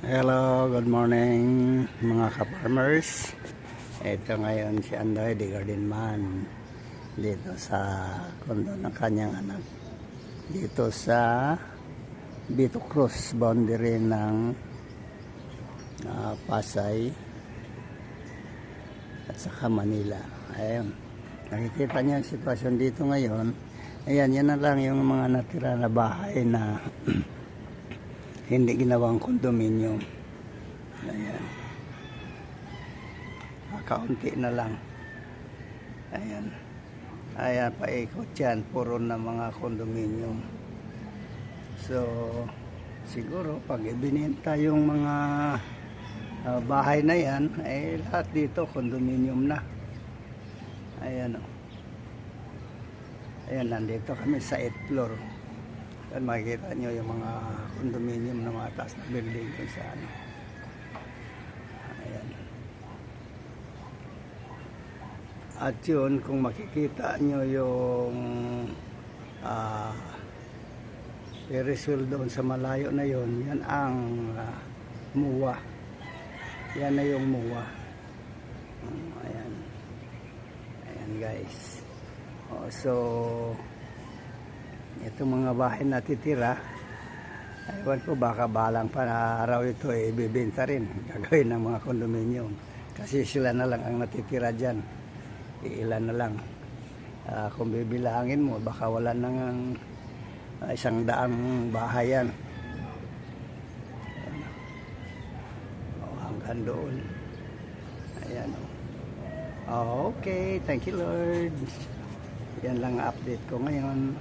Hello, good morning mga ka-farmers. Ito ngayon si Andoy, the garden man, dito sa kondo ng kanyang anak. Dito sa Bito Cruz, boundary ng Pasay at saka Manila. Ayun, nakikita niyo ang sitwasyon dito ngayon. Ayan, yan na lang yung mga natira na bahay na hindi ginawang kondominium. Ayan. Kaunti na lang. Ayan. Ayan, paikot yan. Puro na mga kondominium. So, siguro pag ibininta yung mga bahay na yan, eh lahat dito kondominium na. Ayan o. Ayan, nandito kami sa 8th floor. At makikita nyo yung mga condominium na mga taas na building dun sa ano. Ayan. At yun, kung makikita nyo yung Periswil doon sa malayo na yun, yan ang MUA. Yan na yung MUA. Ayan. Ayan guys. So itong mga bahay na titira, ewan ko, baka balang araw ito ibibenta rin, gagawin ng mga kondominium kasi sila na lang ang natitira dyan, ilan na lang. Kung bibilangin mo, baka wala nang 100 bahay yan. Hanggang doon. Ayan o. Okay, thank you Lord. Yan lang update ko ngayon.